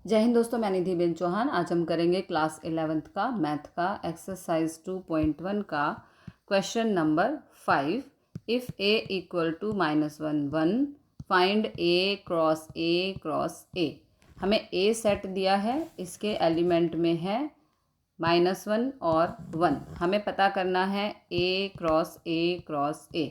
जय हिंद दोस्तों, मैं निधि बेन चौहान। आज हम करेंगे क्लास 11th का मैथ का एक्सरसाइज 2.1 का question number 5। If a equal to -1 1 find a cross a। हमें a सेट दिया है, इसके एलिमेंट में है -1 और 1। हमें पता करना है a क्रॉस a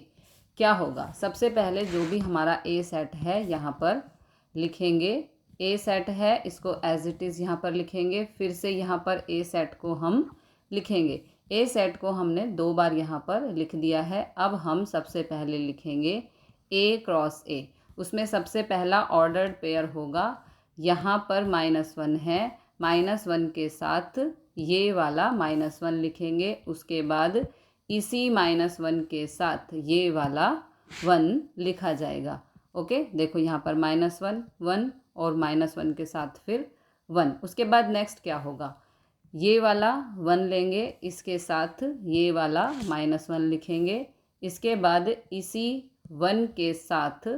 क्या होगा। सबसे पहले जो भी हमारा a सेट है यहाँ पर लिखेंगे। ए सेट है, इसको एज इट इज़ यहाँ पर लिखेंगे। फिर से यहाँ पर ए सेट को हम लिखेंगे। ए सेट को हमने 2 बार यहाँ पर लिख दिया है। अब हम सबसे पहले लिखेंगे ए क्रॉस ए। उसमें सबसे पहला ऑर्डर्ड पेयर होगा। यहाँ पर -1 है, -1 के साथ ये वाला -1 लिखेंगे। उसके बाद इसी -1 के साथ ये वाला 1 लिखा जाएगा। ओके, देखो यहाँ पर -1 1 और -1 के साथ फिर 1। उसके बाद नेक्स्ट क्या होगा, ये वाला 1 लेंगे, इसके साथ ये वाला -1 लिखेंगे। इसके बाद इसी 1 के साथ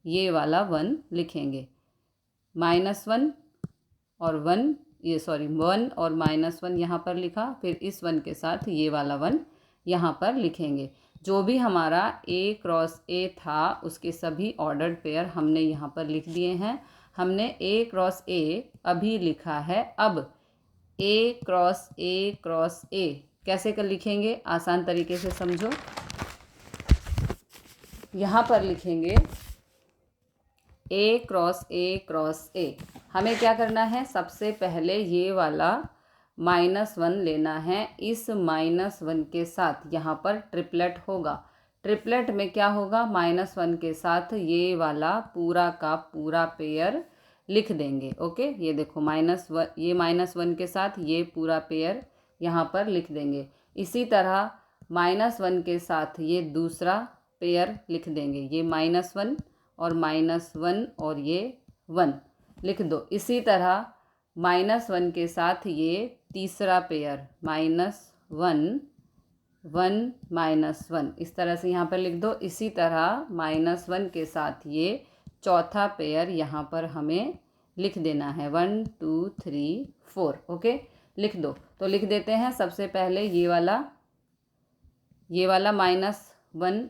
ये वाला 1 लिखेंगे। -1 और 1 1 और -1 यहाँ पर लिखा। फिर इस 1 के साथ ये वाला 1 यहाँ पर लिखेंगे। जो भी हमारा a क्रॉस a था उसके सभी ऑर्डर्ड पेयर हमने यहाँ पर लिख दिए हैं। हमने a क्रॉस a अभी लिखा है। अब a क्रॉस a कैसे कर लिखेंगे, आसान तरीके से समझो। यहाँ पर लिखेंगे a क्रॉस a। हमें क्या करना है, सबसे पहले ये वाला -1 लेना है। इस -1 के साथ यहाँ पर ट्रिपलेट होगा। ट्रिपलेट में क्या होगा, -1 के साथ ये वाला पूरा का पूरा पेयर लिख देंगे। ओके, ये देखो ये -1 के साथ ये पूरा पेयर यहाँ पर लिख देंगे। इसी तरह -1 के साथ ये दूसरा पेयर लिख देंगे। ये -1 और -1 और ये 1 लिख दो। इसी तरह -1 के साथ ये तीसरा पेयर -1 1 -1 इस तरह से यहाँ पर लिख दो। इसी तरह -1 के साथ ये चौथा पेयर यहाँ पर हमें लिख देना है। 1 2 3 4। ओके, लिख दो। तो लिख देते हैं। सबसे पहले ये वाला -1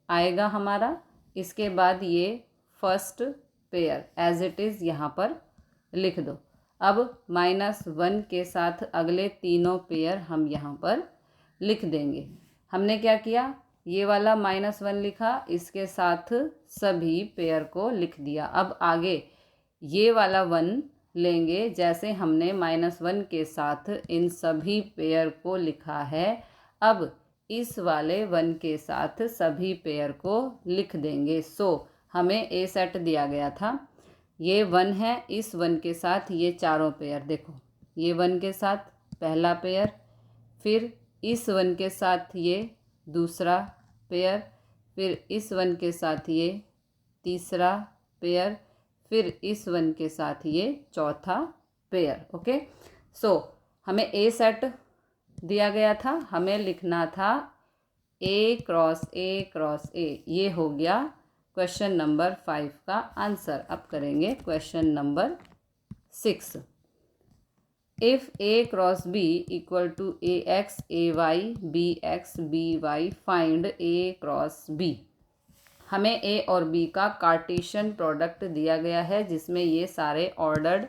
आएगा हमारा। इसके बाद ये first pair as it is यहाँ पर लिख दो। अब -1 के साथ अगले तीनों पेयर हम यहाँ पर लिख देंगे। हमने क्या किया, ये वाला -1 लिखा, इसके साथ सभी पेयर को लिख दिया। अब आगे ये वाला 1 लेंगे। जैसे हमने -1 के साथ इन सभी पेयर को लिखा है, अब इस वाले 1 के साथ सभी पेयर को लिख देंगे। हमें ए सेट दिया गया था, ये 1 है। इस 1 के साथ ये चारों पेयर, देखो ये 1 के साथ पहला पेयर, फिर इस 1 के साथ ये दूसरा पेयर, फिर इस 1 के साथ ये तीसरा पेयर, फिर इस 1 के साथ ये चौथा पेयर। ओके, हमें ए सेट दिया गया था, हमें लिखना था a क्रॉस a। ये हो गया क्वेश्चन नंबर 5 का आंसर। अब करेंगे question number 6। If a cross b equal to ax ay bx by find a cross b। हमें a और b का कार्टेशियन प्रोडक्ट दिया गया है, जिसमें ये सारे ऑर्डर्ड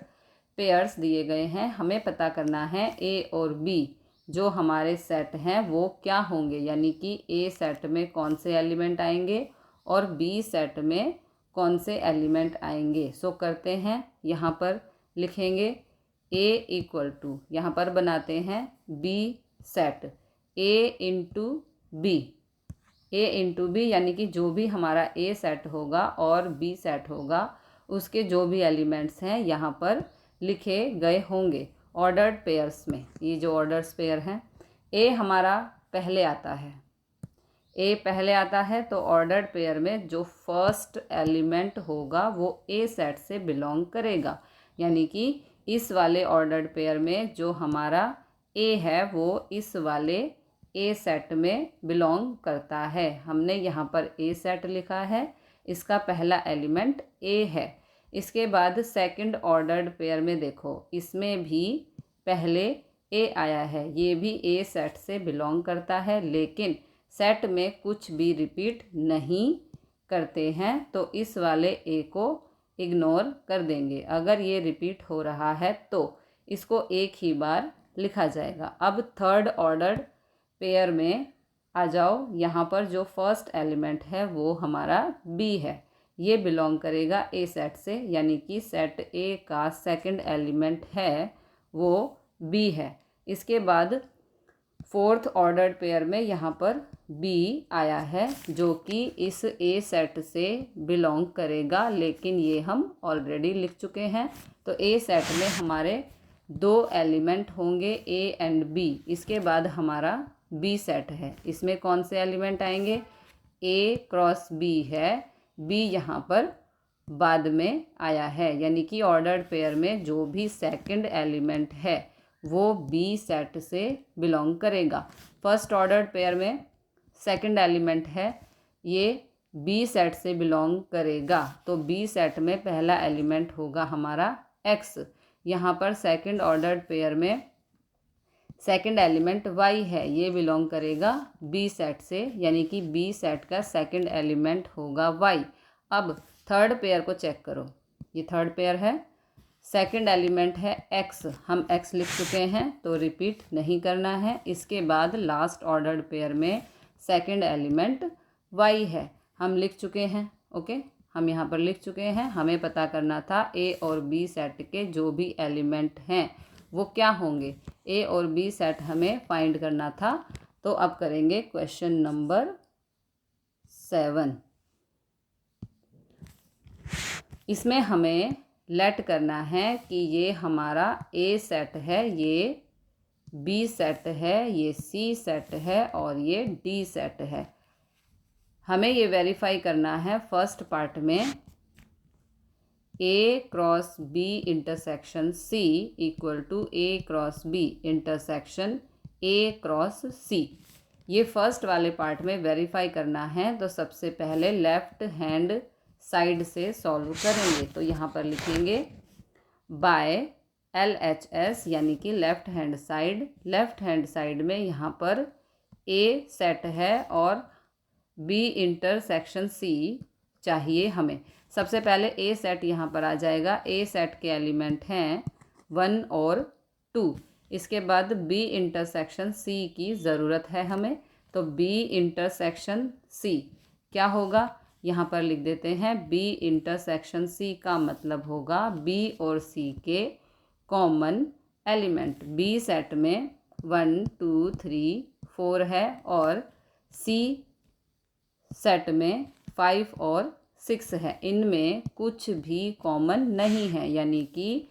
पेयर्स दिए गए हैं। हमें पता करना है a और b जो हमारे सेट हैं वो क्या होंगे, यानी कि a सेट में कौन से एलिमेंट आएंगे और b सेट में कौन से एलिमेंट आएंगे। करते हैं, यहाँ पर लिखेंगे a इक्वल टू, यहाँ पर बनाते हैं b set, a into b यानी कि जो भी हमारा a सेट होगा और b सेट होगा उसके जो भी एलिमेंट्स हैं यहाँ पर लिखे गए होंगे ऑर्डर्ड पेयर्स में। ये जो ऑर्डर्स पेयर हैं, a हमारा पहले आता है, a पहले आता है, तो ऑर्डर्ड पेयर में जो फर्स्ट एलिमेंट होगा वो a सेट से बिलोंग करेगा। यानी कि इस वाले ऑर्डर्ड पेयर में जो हमारा a है वो इस वाले a सेट में बिलोंग करता है। हमने यहाँ पर a सेट लिखा है, इसका पहला एलिमेंट a है। इसके बाद सेकंड ऑर्डर्ड पेयर में देखो, इसमें भी पहले ए आया है, ये भी ए सेट से बिलोंग करता है, लेकिन सेट में कुछ भी रिपीट नहीं करते हैं, तो इस वाले ए को इग्नोर कर देंगे। अगर ये रिपीट हो रहा है तो इसको एक ही बार लिखा जाएगा। अब थर्ड ऑर्डर्ड पेयर में आ जाओ। यहाँ पर जो फर्स्ट एलिमेंट है वो हमारा बी है, ये बिलोंग करेगा ए सेट से, यानी कि सेट ए का सेकंड एलिमेंट है वो बी है। इसके बाद फोर्थ ऑर्डर्ड पेयर में यहाँ पर बी आया है, जो कि इस ए सेट से बिलोंग करेगा, लेकिन ये हम ऑलरेडी लिख चुके हैं। तो ए सेट में हमारे दो एलिमेंट होंगे, ए एंड बी। इसके बाद हमारा बी सेट है, इसमें कौन से एलिमेंट आएंगे, ए क्रॉस बी है, बी यहाँ पर बाद में आया है, यानी कि ऑर्डर्ड पेयर में जो भी सेकंड एलिमेंट है वो बी सेट से बिलोंग करेगा। फर्स्ट ऑर्डर्ड पेयर में सेकंड एलिमेंट है, ये बी सेट से बिलोंग करेगा, तो बी सेट में पहला एलिमेंट होगा हमारा एक्स। यहाँ पर सेकंड ऑर्डर्ड पेयर में सेकंड एलिमेंट वाई है, ये बिलोंग करेगा बी सेट से, यानी कि बी सेट का सेकंड एलिमेंट होगा वाई। अब थर्ड पेयर को चेक करो, ये थर्ड पेयर है, सेकंड एलिमेंट है एक्स, हम एक्स लिख चुके हैं तो रिपीट नहीं करना है। इसके बाद लास्ट ऑर्डर्ड पेयर में सेकंड एलिमेंट वाई है, हम लिख चुके हैं। ओके, हम यहाँ पर लिख चुके हैं। हमें पता करना था ए और बी सेट के जो भी एलिमेंट हैं वो क्या होंगे, ए और बी सेट हमें फाइंड करना था। तो अब करेंगे क्वेश्चन नंबर 7। इसमें हमें लेट करना है कि ये हमारा ए सेट है, ये बी सेट है, ये सी सेट है और ये डी सेट है। हमें ये वेरीफाई करना है फर्स्ट पार्ट में, A cross B intersection C equal to A cross B intersection A cross C. ये फर्स्ट वाले पार्ट में वेरीफाई करना है, तो सबसे पहले लेफ्ट हैंड साइड से सॉल्व करेंगे। तो यहाँ पर लिखेंगे बाय LHS, यानी कि left hand side. Left hand side में यहाँ पर ए सेट है और बी इंटरसेक्शन सी चाहिए हमें। सबसे पहले ए सेट यहाँ पर आ जाएगा, ए सेट के एलिमेंट हैं 1 और 2। इसके बाद बी इंटरसेक्शन सी की ज़रूरत है हमें, तो बी इंटरसेक्शन सी क्या होगा, यहाँ पर लिख देते हैं बी इंटरसेक्शन सी का मतलब होगा बी और सी के कॉमन एलिमेंट। बी सेट में 1 2 3 4 है और सी सेट में 5 और 6 है, इनमें कुछ भी कॉमन नहीं है, यानी कि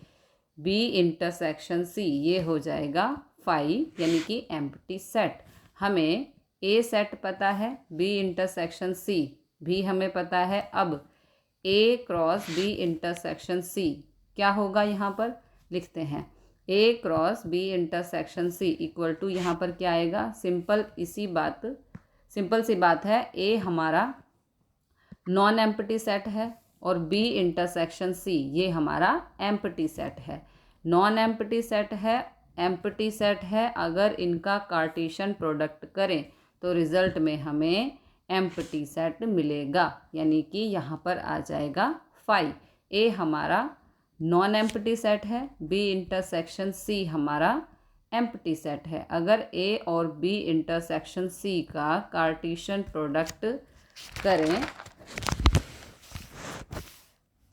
बी इंटरसेक्शन सी ये हो जाएगा 5, यानी कि एम्प्टी सेट। हमें ए सेट पता है, बी इंटरसेक्शन सी भी हमें पता है। अब A cross B intersection C क्या होगा, यहाँ पर लिखते हैं A cross B intersection C equal to, यहाँ पर क्या आएगा, सिंपल सी बात है, ए हमारा नॉन एम्प्टी सेट है और बी इंटरसेक्शन सी ये हमारा एम्प्टी सेट है। नॉन एम्प्टी सेट है, एम्प्टी सेट है, अगर इनका कार्टेशियन प्रोडक्ट करें तो रिजल्ट में हमें एम्प्टी सेट मिलेगा, यानी कि यहाँ पर आ जाएगा 5। ए हमारा नॉन एम्प्टी सेट है, बी इंटरसेक्शन सी हमारा एम्प्टी सेट है। अगर ए और बी इंटरसेक्शन सी का कार्टेशियन प्रोडक्ट करें,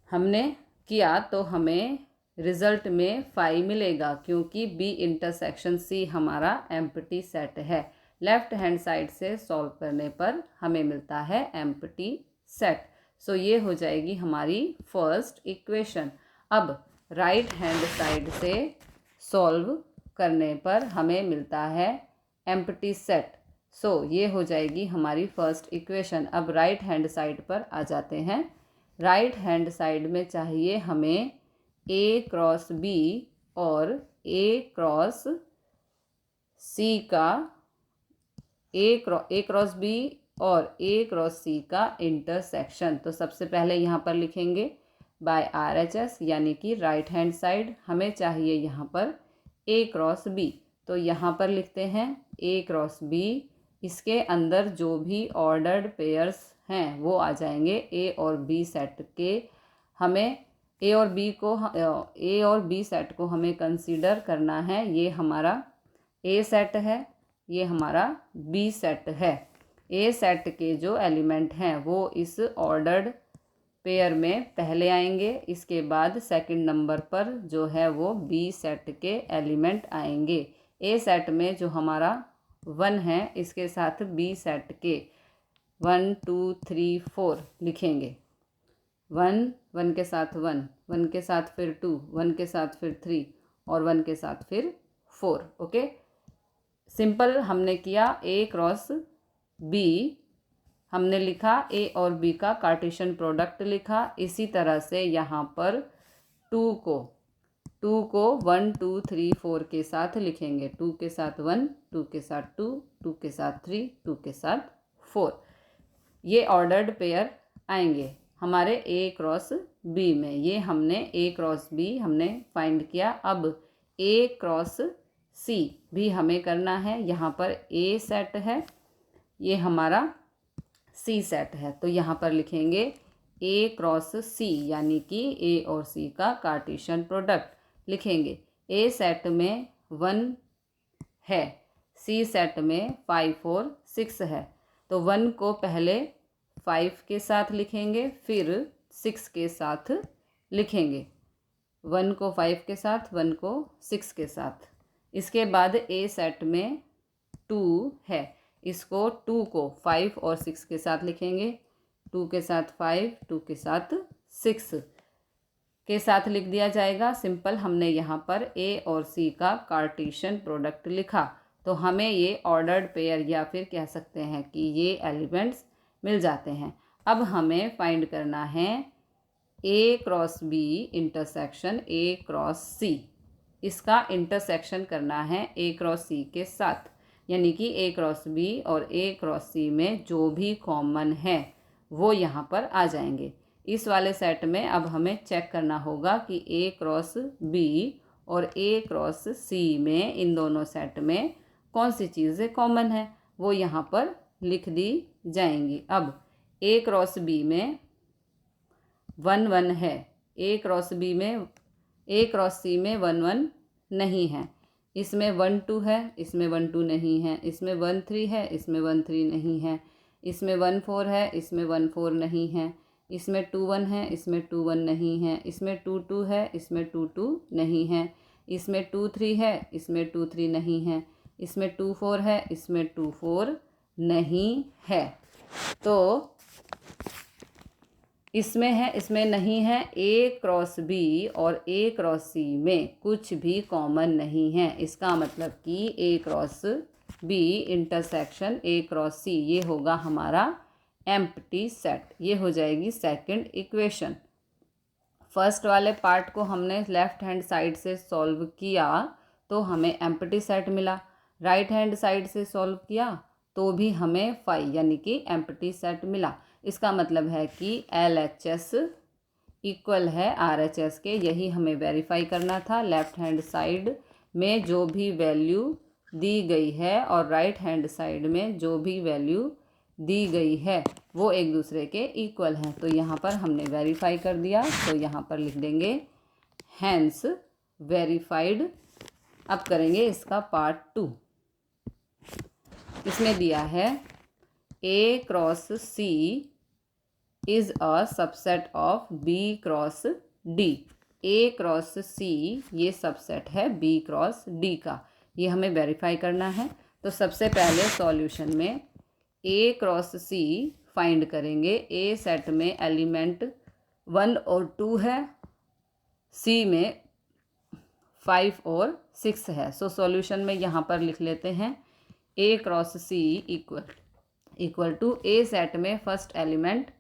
हमने किया तो हमें रिजल्ट में 5 मिलेगा, क्योंकि बी इंटरसेक्शन सी हमारा एम्प्टी सेट है। लेफ्ट हैंड साइड से सॉल्व करने पर हमें मिलता है एम्प्टी सेट। सो ये हो जाएगी हमारी फर्स्ट इक्वेशन। अब राइट हैंड साइड से सॉल्व करने पर हमें मिलता है एम्प्टी सेट। सो ये हो जाएगी हमारी फर्स्ट इक्वेशन। अब राइट हैंड साइड पर आ जाते हैं। राइट हैंड साइड में चाहिए हमें ए क्रॉस बी और ए क्रॉस सी का ए क्रॉस बी और ए क्रॉस सी का इंटरसेक्शन। तो सबसे पहले यहाँ पर लिखेंगे बाय RHS यानी कि राइट हैंड साइड हमें चाहिए यहाँ पर A क्रॉस B। तो यहाँ पर लिखते हैं A क्रॉस B, इसके अंदर जो भी ऑर्डर्ड पेयर्स हैं वो आ जाएंगे A और B सेट के। हमें A और B सेट को हमें कंसीडर करना है। ये हमारा A सेट है, ये हमारा B सेट है। A सेट के जो एलिमेंट हैं वो इस ऑर्डर्ड पेयर में पहले आएंगे, इसके बाद सेकंड नंबर पर जो है वो B सेट के एलिमेंट आएंगे। A सेट में जो हमारा 1 है इसके साथ B सेट के 1 2 3 4 लिखेंगे। 1 के साथ 1 के साथ फिर 2, 1 के साथ फिर 3 और 1 के साथ फिर 4। ओके, सिंपल हमने किया। A क्रॉस B हमने लिखा, A और B का कार्टेशियन प्रोडक्ट लिखा। इसी तरह से यहाँ पर 2 को 1 2 3 4 के साथ लिखेंगे। 2 के साथ 1, 2 के साथ 2, 2 के साथ 3, 2 के साथ 4। ये ऑर्डर्ड पेयर आएंगे हमारे A क्रॉस B में। ये हमने A क्रॉस B हमने फाइंड किया। अब A क्रॉस C भी हमें करना है। यहाँ पर A सेट है, ये हमारा C सेट है। तो यहाँ पर लिखेंगे A क्रॉस C यानी कि A और C का कार्टेशियन प्रोडक्ट लिखेंगे। A सेट में 1 है, C सेट में 5 और 6 है। तो 1 को पहले 5 के साथ लिखेंगे, फिर 6 के साथ लिखेंगे। 1 को 5 के साथ, 1 को 6 के साथ। इसके बाद A सेट में 2 है, इसको 2 को 5 और 6 के साथ लिखेंगे। 2 के साथ 5, 2 के साथ 6 के साथ लिख दिया जाएगा। सिंपल हमने यहाँ पर A और C का कार्टेशियन प्रोडक्ट लिखा। तो हमें ये ऑर्डर्ड पेयर या फिर कह सकते हैं कि ये एलिमेंट्स मिल जाते हैं। अब हमें फाइंड करना है A cross B intersection A cross C। इसका इंटरसेक्शन करना है A क्रॉस C के साथ, यानी कि A क्रॉस B और A क्रॉस C में जो भी कॉमन है वो यहाँ पर आ जाएंगे। इस वाले सेट में अब हमें चेक करना होगा कि A क्रॉस B और A क्रॉस C में, इन दोनों सेट में कौन सी चीज़ें कॉमन है वो यहाँ पर लिख दी जाएंगी। अब A क्रॉस B में 1 1 है, A क्रॉस C में 1 1 नहीं है। इसमें 1 2 है, इसमें 1 2 नहीं है। इसमें 1 3 है, इसमें 1 3 नहीं है। इसमें 1 4 है, इसमें 1 4 नहीं है। इसमें 2 1 है, इसमें 2 1 नहीं है। इसमें 2 2 है, इसमें 2 2 नहीं है। इसमें 2 3 है, इसमें 2 3 नहीं है। इसमें 2 4 है, इसमें 2 4 नहीं है। तो इसमें है, इसमें नहीं है। A क्रॉस B और A क्रॉस C में कुछ भी कॉमन नहीं है। इसका मतलब कि A cross B intersection A cross C ये होगा हमारा एम्प्टी सेट। ये हो जाएगी सेकंड इक्वेशन। फर्स्ट वाले पार्ट को हमने लेफ्ट हैंड साइड से सॉल्व किया तो हमें एम्प्टी सेट मिला। राइट हैंड साइड से सॉल्व किया तो भी हमें 5 यानी कि एम्प्टी सेट मिला। इसका मतलब है कि LHS इक्वल है RHS के। यही हमें वेरीफाई करना था। लेफ्ट हैंड साइड में जो भी वैल्यू दी गई है और राइट हैंड साइड में जो भी वैल्यू दी गई है वो एक दूसरे के इक्वल हैं। तो यहाँ पर हमने वेरीफाई कर दिया, तो यहाँ पर लिख देंगे हैंस वेरीफाइड। अब करेंगे इसका पार्ट 2। इसमें दिया है A cross C is a subset of B cross D। A cross C ये सबसेट है B क्रॉस D का। ये हमें वेरीफाई करना है। तो सबसे पहले सॉल्यूशन में A क्रॉस C फाइंड करेंगे। A सेट में एलिमेंट 1 और 2 है, C में 5 और 6 है। सो सॉल्यूशन में यहाँ पर लिख लेते हैं A cross C equal to A set में फर्स्ट एलिमेंट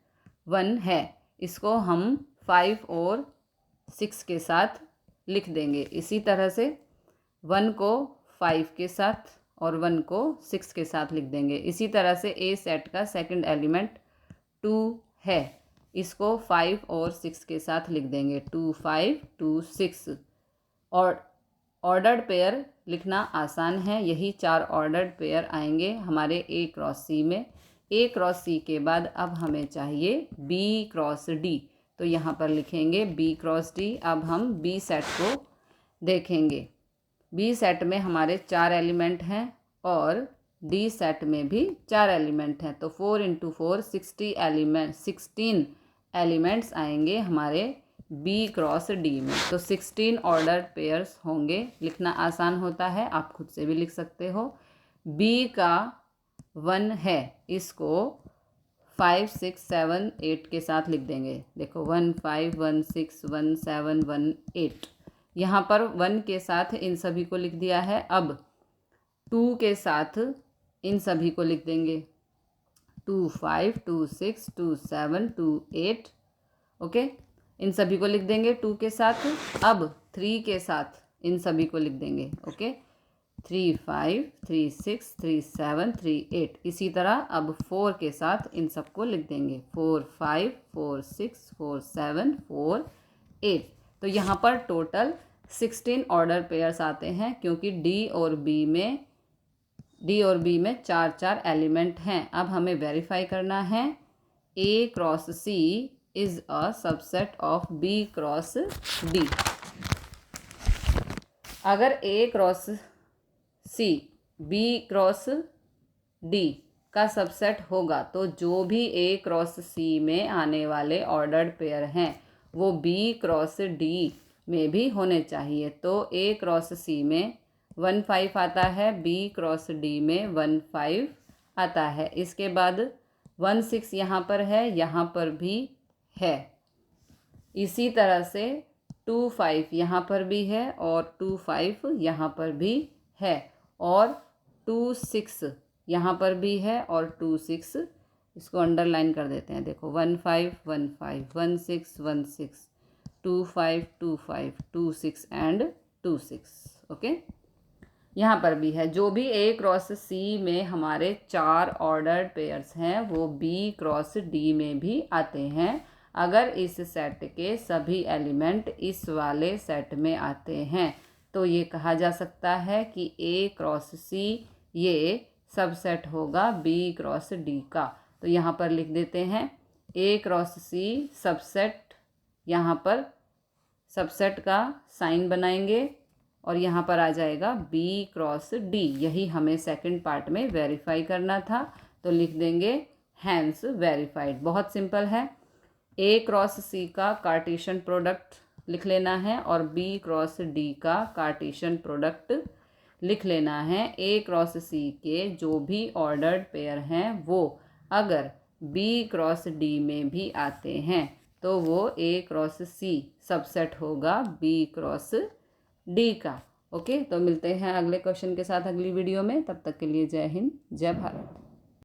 1 है, इसको हम 5 और 6 के साथ लिख देंगे। इसी तरह से 1 को 5 के साथ और 1 को 6 के साथ लिख देंगे। इसी तरह से A सेट का सेकंड एलिमेंट 2 है, इसको 5 और 6 के साथ लिख देंगे, 2 5 2 6। और ऑर्डर्ड पेयर लिखना आसान है, यही 4 ऑर्डर्ड पेयर आएंगे हमारे ए क्रॉस सी में। ए क्रॉस सी के बाद अब हमें चाहिए बी क्रॉस डी, तो यहाँ पर लिखेंगे बी क्रॉस डी। अब हम बी सेट को देखेंगे। बी सेट में हमारे 4 एलिमेंट हैं और डी सेट में भी 4 एलिमेंट हैं, तो 4 × 4 16 एलिमेंट्स आएंगे हमारे बी क्रॉस डी में। तो 16 ऑर्डर्ड पेयर्स होंगे। लिखना आसान होता है, आप खुद से भी लिख सकते हो। बी का 1 है, इसको 5 6 7 8 के साथ लिख देंगे। देखो 1 5 1 6 1 7 1 8, यहाँ पर 1 के साथ इन सभी को लिख दिया है। अब 2 के साथ इन सभी को लिख देंगे, 2 5 2 6 2 7 2 8। ओके, इन सभी को लिख देंगे 2 के साथ। अब 3 के साथ इन सभी को लिख देंगे। ओके, 3 5 3 6 3 7 3 8। इसी तरह अब 4 के साथ इन सबको लिख देंगे, 4 5 4 6 4 7 4 8। तो यहाँ पर टोटल 16 ऑर्डर पेयर्स आते हैं, क्योंकि डी और बी में 4 एलिमेंट हैं। अब हमें वेरीफाई करना है A cross C is a subset of B cross D. अगर A cross C B cross D का सबसेट होगा तो जो भी ए क्रॉस सी में आने वाले ऑर्डर्ड पेयर हैं वो बी क्रॉस डी में भी होने चाहिए। तो ए क्रॉस सी में 1 5 आता है, बी क्रॉस डी में 1 5 आता है। इसके बाद 1 6 यहाँ पर है, यहाँ पर भी है। इसी तरह से 2 5 यहाँ पर भी है और 2 5 यहाँ पर भी है, और 2 6 यहाँ पर भी है और 2 6, इसको अंडरलाइन कर देते हैं। देखो 1 5 1 5 1 6 1 6 2 5 2 5 2 6 एंड 2 6। ओके, यहाँ पर भी है। जो भी ए क्रॉस सी में हमारे 4 ऑर्डर्ड पेयर्स हैं वो बी क्रॉस डी में भी आते हैं, अगर इस सेट के सभी एलिमेंट इस वाले सेट में आते हैं। तो ये कहा जा सकता है कि ए क्रॉस सी ये सबसेट होगा बी क्रॉस डी का। तो यहाँ पर लिख देते हैं ए क्रॉस सी सबसेट, यहाँ पर सबसेट का साइन बनाएंगे और यहाँ पर आ जाएगा बी क्रॉस डी। यही हमें सेकंड पार्ट में वेरीफाई करना था, तो लिख देंगे हैंस वेरीफाइड। बहुत सिंपल है। ए क्रॉस सी का कार्टेशियन प्रोडक्ट लिख लेना है और बी क्रॉस डी का कार्टेशियन प्रोडक्ट लिख लेना है। ए क्रॉस सी के जो भी ऑर्डर्ड पेयर हैं वो अगर बी क्रॉस डी में भी आते हैं तो वो ए क्रॉस सी सबसेट होगा बी क्रॉस डी का। ओके, तो मिलते हैं अगले क्वेश्चन के साथ अगली वीडियो में। तब तक के लिए जय हिंद, जय भारत।